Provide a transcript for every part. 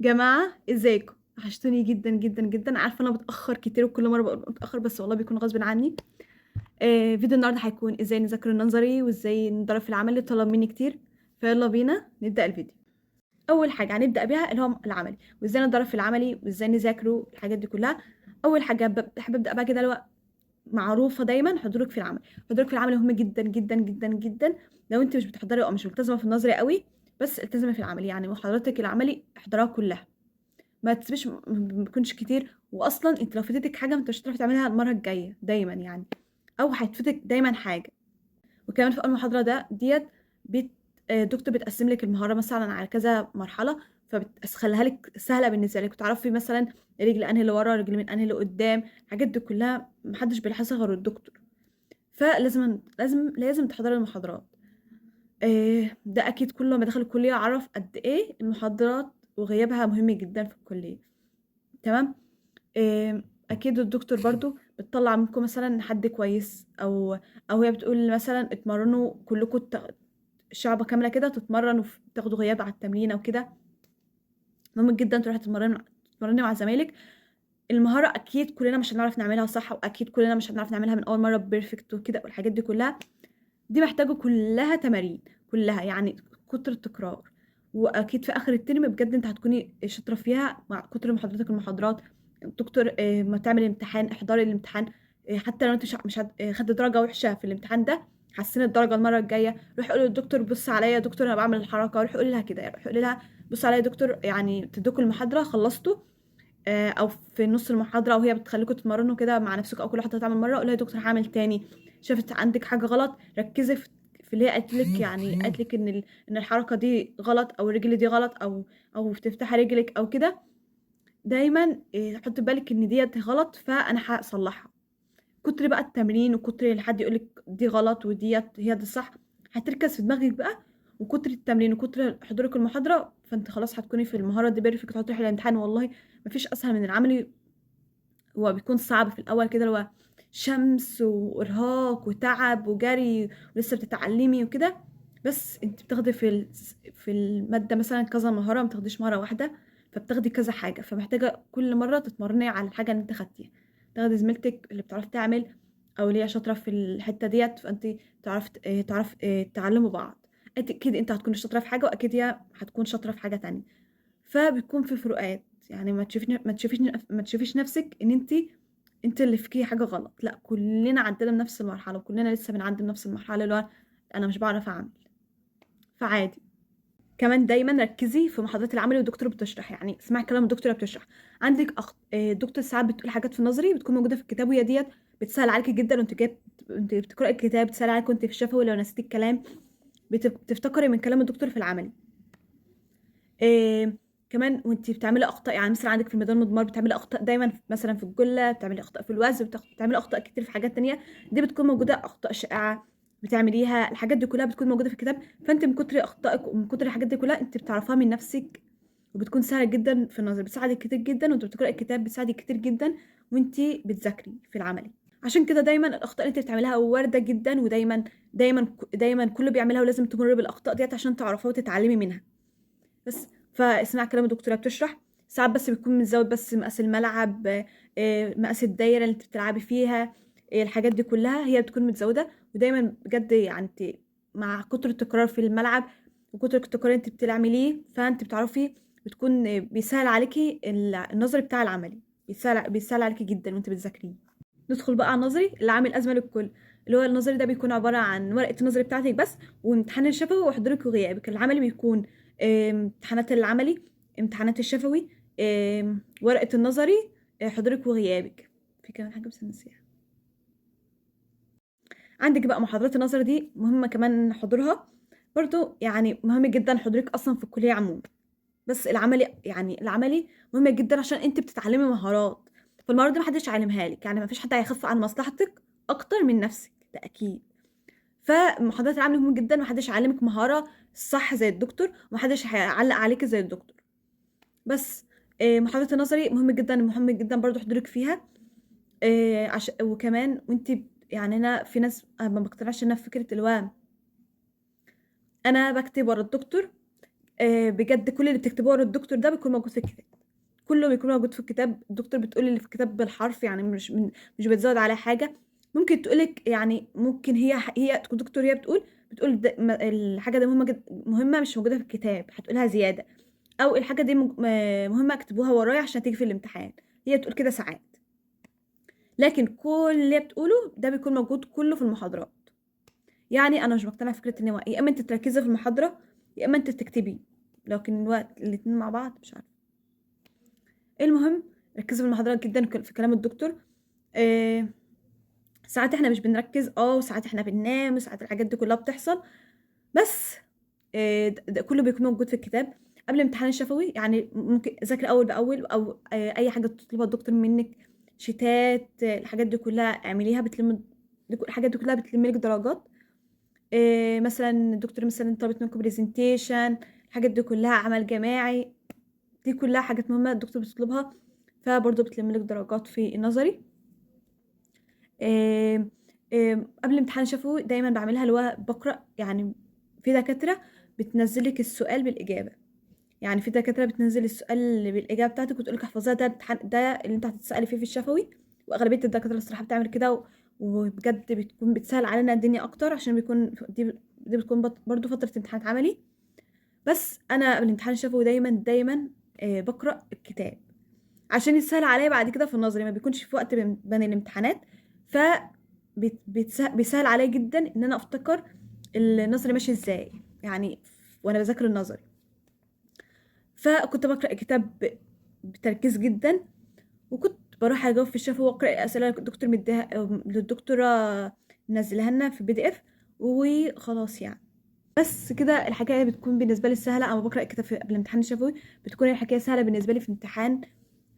جماعة ازيكم؟ وحشتوني جدا جدا جدا. عارفة انا بتأخر كتير وكل مرة بقول متأخر، بس والله بيكون غصب عني. فيديو النهاردة هيكون ازاي نذاكر النظري وازاي نضرب في العملي. طلب مني كتير، فيلا بينا نبدأ الفيديو. اول حاجة هنبدأ بيها اللي هو العملي، وازاي نضرب في العملي وازاي نذاكره الحاجات دي كلها. اول حاجة بحب ابدأ بقى كده اللي هو معروفة دايما حضورك في العمل. حضورك في العمل مهم جدا جدا جدا جدا. لو انت مش بتحضري او مش ملتزمة في النظري قوي، بس التزمي في العملي، يعني محاضراتك العملي احضرها كلها، ما تسيبيش ما بيكونش كتير. واصلا انت لو فاتتك حاجه ما انتش هتعرفي تعملها المره الجايه دايما يعني، او هتفوتك دايما حاجه. وكمان في اول محاضره ديت بت الدكتور بتقسم لك المهاره مثلا على كذا مرحله، فبتخليها لك سهله بالنسبه لك، تعرفي مثلا رجل انهي اللي ورا، رجل من انهي اللي قدام. الحاجات دي كلها محدش بيلاحظها غير الدكتور. فلازم لازم تحضري المحاضرات. ده اكيد كل ما دخل الكليه عرف قد ايه المحاضرات وغيابها مهم جدا في الكليه. تمام. اكيد الدكتور برضو بتطلع منكم مثلا حد كويس، او هي بتقول مثلا اتمرنوا كلكم الشعبة كاملة كده تتمرن وتاخدوا غياب على التمرين او كده. مهم جدا تروحي تتمرني مع زمايلك. المهارة اكيد كلنا مش هنعرف نعملها صح، واكيد كلنا مش هنعرف نعملها من اول مرة بيرفكت وكده، والحاجات دي كلها دي محتاجة كلها تمارين، كلها يعني كتر التكرار. واكيد في اخر الترم بجد انت هتكوني شاطره فيها مع كتر محاضراتك المحاضرات. الدكتور ما تعمل امتحان احضري الامتحان. حتى لو انت مش خدت درجه وحشه في الامتحان ده، حسني الدرجه المره الجايه. روح قولي للدكتور بص عليا يا دكتور انا بعمل الحركه، روح قولي لها كده، روح قولي لها بص عليا يا دكتور، يعني تدوكوا المحاضره خلصتوا. او في نص المحاضره وهي بتخليكم تتمرنوا كده مع نفسكم، او كل واحده تعمل مره قولها يا دكتور هعمل تاني. شافت عندك حاجه غلط ركزي في اللي هي قالت لك، يعني قالت لك ان الحركه دي غلط او الرجل دي غلط، او بتفتحي رجلك او كده. دايما حطي بالك ان ديت غلط فانا هصلحها. كتر بقى التمرين وكتر اللي حد يقولك دي غلط وديت هي دي الصح، هتركز في دماغك بقى. وكتر التمرين وكتر حضورك المحاضرة فانت خلاص هتكوني في المهارة دي بيرفكت، هتروحي الامتحان. والله مفيش اسهل من العملي. هو بيكون صعب في الاول كده، اللي هو شمس وارهاق وتعب وجري ولسه بتتعلمي وكده. بس انت بتاخدي في المادة مثلا كذا مهارة، ما بتاخديش مهارة واحدة، فبتاخدي كذا حاجة، فمحتاجة كل مرة تتمرني على الحاجة اللي انت خدتيها. تاخدي زميلتك اللي بتعرف تعمل او اللي هي شاطرة في الحتة ديت، فانت تعرف تعلموا بعض. اكيد انت هتكوني شاطرة في حاجة، واكيد هي هتكون شاطرة في حاجة تانية. فبتكون في فروقات، يعني ما تشوفيش نفسك ان انت اللي فيكي حاجه غلط. لا، كلنا عدينا بنفس المرحله، وكلنا لسه بنعدي بنفس المرحله اللي هو انا مش بعرف اعمل، فعادي. كمان دايما ركزي في محاضرات العملي والدكتور بتشرح، يعني اسمعي كلام الدكتور وهي بتشرح. عندك الدكتور ساعات بتقول حاجات في النظري بتكون موجوده في الكتاب، وهي ديت بتسهل عليكي جدا، انت بتقراي الكتاب بتسهل عليكي، وانت في الشفوي لو نسيتي الكلام بتفتكري من كلام الدكتور في العملي. إيه كمان وانت بتعملي اخطاء، يعني مثلا عندك في الميدان المضمار بتعملي اخطاء دايما، مثلا في الجله بتعملي اخطاء في الوزن، بتعملي اخطاء كتير في حاجات تانية. دي بتكون موجوده، اخطاء شائعه بتعمليها، الحاجات دي كلها بتكون موجوده في الكتاب. فانت من كتر اخطائك ومن كتر الحاجات دي كلها انت بتعرفها من نفسك، وبتكون سهله جدا في النظر، بتساعدك كتير جدا وانت بتقراي الكتاب، بتساعدك كتير جدا وانت بتذاكري في العملي. عشان كده دايما الاخطاء اللي انت بتعمليها وارده جدا، ودايما دايما كله بيعملها، ولازم تمر بالاخطاء ديت عشان تعرفيها وتتعلمي منها. بس فاسمع كلام الدكتوره بتشرح. ساعات بس بيكون متزود بس مقاس الملعب، مقاس الدايره اللي انت بتلعبي فيها، الحاجات دي كلها هي بتكون متزوده. ودايما بجد يعني انت مع كتر التكرار في الملعب وكتر التكرار انت بتعمليه، فانت بتعرفي بتكون بيسهل عليكي النظري بتاع العملي، بيسهل عليكي جدا وانت بتذاكريه. ندخل بقى على النظري اللي عامل ازمه للكل. اللي هو النظري ده بيكون عباره عن ورقه النظري بتاعتك بس، وامتحان الشفوي وحضورك وغيابك. العملي بيكون امتحانات العملي، امتحانات الشفوي، ورقه النظري، حضورك وغيابك. في كمان حاجه بس نسيها. عندك بقى محاضرات النظري دي مهمه كمان حضورها برضو، يعني مهم جدا حضورك اصلا في الكليه عموما. بس العملي، يعني العملي مهم جدا عشان انت بتتعلمي مهارات، فالمهارات دي محدش يعلمها لك، يعني مفيش حد هيخف عن مصلحتك اكتر من نفسك، ده اكيد. فمحاضرات العمل مهم جدا، محدش هيعلمك مهارة صح زي الدكتور، ومحدش هيعلق عليك زي الدكتور. بس محاضرة النظري مهم جدا، مهم جدا برضو حضورك فيها. وكمان وانت يعني انا في ناس ما بقتنعش انها فكرة الوام انا بكتب ورا الدكتور بجد كل اللي بتكتبوه ورا الدكتور ده بيكون موجود في الكتاب، كله بيكون موجود في الكتاب. الدكتور بتقول اللي في الكتاب بالحرف، يعني مش بتزود عليه حاجه. ممكن تقولك يعني ممكن هي تكون دكتور، هي بتقول الحاجه دي مهمه مش موجوده في الكتاب، هتقولها زياده، او الحاجه دي مهمه اكتبوها ورايا عشان تيجي في الامتحان. هي بتقول كده ساعات، لكن كل اللي هي بتقوله ده بيكون موجود كله في المحاضرات. يعني انا مش مقتنعه فكره ان يا اما انت تركزي في المحاضره يا اما انت تكتبي، لكن الوقت الاتنين مع بعض مش عارفه. المهم ركزوا في المحاضرات جدا في كلام الدكتور. ساعات احنا مش بنركز، وساعات احنا بننام، وساعات الحاجات دي كلها بتحصل، بس ده كله بيكون موجود في الكتاب. قبل الامتحان الشفوي يعني ممكن ذاكري اول باول، او اي حاجه تطلبها الدكتور منك، شيتات، الحاجات دي كلها اعمليها، الحاجات دي كلها بتلم لك درجات. مثلا الدكتور مثلا طلبت منكم برزنتيشن، الحاجات دي كلها عمل جماعي، دي كلها حاجات مهمه الدكتور بتطلبها، فبرضه بتلم لك درجات في النظري. قبل الامتحان الشفوي دايما بعملها اللي هو بقرا، يعني في دكاتره بتنزلك السؤال بالاجابه، يعني في دكاتره بتنزل السؤال اللي بالاجابه بتاعتك وتقولك احفظها، ده ده اللي انت هتتسالي فيه في الشفوي. واغلبيه الدكاتره الصراحه بتعمل كده، وبجد بتكون بتسهل علينا الدنيا اكتر، عشان بيكون دي بتكون برضو فتره امتحانات عملي. بس انا قبل الامتحان الشفوي دايما بقرا الكتاب عشان يسهل عليا بعد كده في النظري، ما بيكونش في وقت بين الامتحانات، ف بيسهل عليا جدا ان انا افتكر النظري ماشي ازاي، يعني وانا بذاكر النظري. فكنت بقرا الكتاب بتركيز جدا، وكنت بروح اجاوب في الشفوي واقرا اسئله الدكتور مديها للدكتوره منزلها لنا في PDF، وخلاص يعني. بس كده الحكايه بتكون بالنسبه لي سهله. اما بقرا الكتاب قبل الامتحان الشفوي بتكون الحكايه سهله بالنسبه لي. في امتحان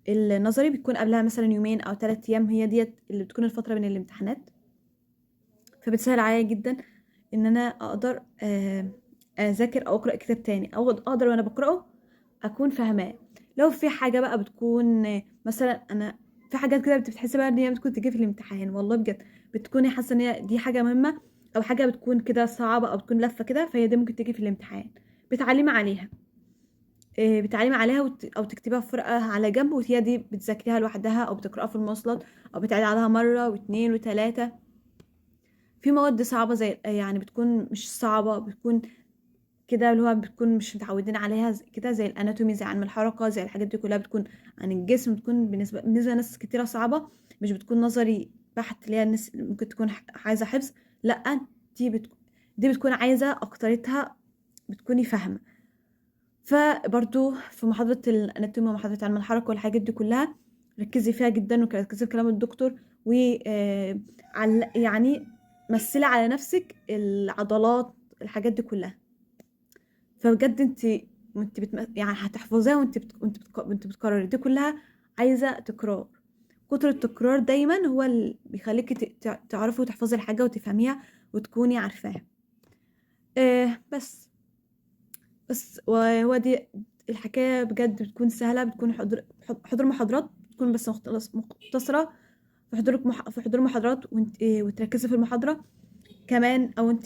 النظري بتكون قبلها مثلا يومين او 3 ايام، هي ديت اللي بتكون الفتره بين الامتحانات، فبتسهل عليا جدا ان انا اقدر اذاكر او اقرا كتاب تاني، او اقدر وانا بقراه اكون فاهماه. لو في حاجه بقى بتكون مثلا انا في حاجات كده بتحسي بقى ان هي بتكون تجي في الامتحان، والله بجد بتكوني حاسه ان هي دي حاجه مهمه، او حاجه بتكون كده صعبه او بتكون لفه كده، فهي دي ممكن تيجي في الامتحان. بتعلمي عليها، بتعلمي عليها او تكتبيها في ورقه على جنب، وهي دي بتذاكريها لوحدها او بتقراها في المواصلات، او بتعيدي عليها مره واثنين وثلاثه. في مواد صعبه زي يعني بتكون مش صعبه، بتكون كده اللي هو بتكون مش متعودين عليها كده، زي الاناتومي، زي علم الحركه، زي الحاجات دي كلها بتكون عن الجسم، بتكون بالنسبه لناس كتيره صعبه، مش بتكون نظري بحت اللي هي الناس ممكن تكون عايزه حفظ. لا، دي بتكون عايزه اكترتها بتكوني فاهمه. فبرضو في محاضره الاناتومي ومحاضره علم الحركه والحاجات دي كلها ركزي فيها جدا، وركزي في كلام الدكتور، و يعني مثلي على نفسك العضلات، الحاجات دي كلها. فبجد انت يعني هتحفظيها وانت بتكرري، دي كلها عايزه تكرار. كتر التكرار دايما هو اللي بيخليكي تعرفي وتحفظي الحاجه وتفهميها وتكوني عارفاها. بس وهو دي الحكايه بجد بتكون سهله، بتكون حضور محاضرات، بتكون بس مختصره في حضور محاضرات، وتركزي في المحاضره كمان. او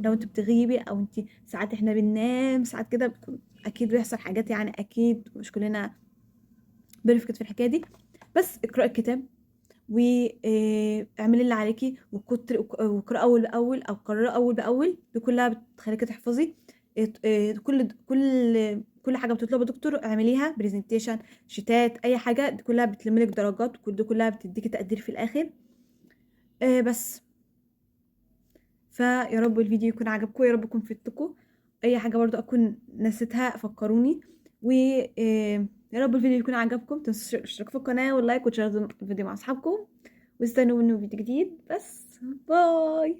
لو انت بتغيبي، او انت ساعات احنا بننام ساعات كده، بتكون اكيد بيحصل حاجات، يعني اكيد مش كلنا بنفكت في الحكايه دي. بس اقراي الكتاب واعملي اللي عليكي، واقراي اول باول او قرري اول باول، دي كلها بتخليكي تحفظي. كل حاجه بتطلبها دكتور اعمليها، برزنتيشن، شيتات، اي حاجه، دي كلها بتلملك درجات، دي كلها بتديكي تقدير في الاخر. بس فيا رب الفيديو يكون عجبكم، يا رب يكون فدتكم. اي حاجه برضو اكون نسيتها فكروني. و يا رب الفيديو يكون عجبكم، تنسوش الاشتراك في القناه واللايك وتشاركوا الفيديو مع اصحابكم، واستنوا منه فيديو جديد. بس باي.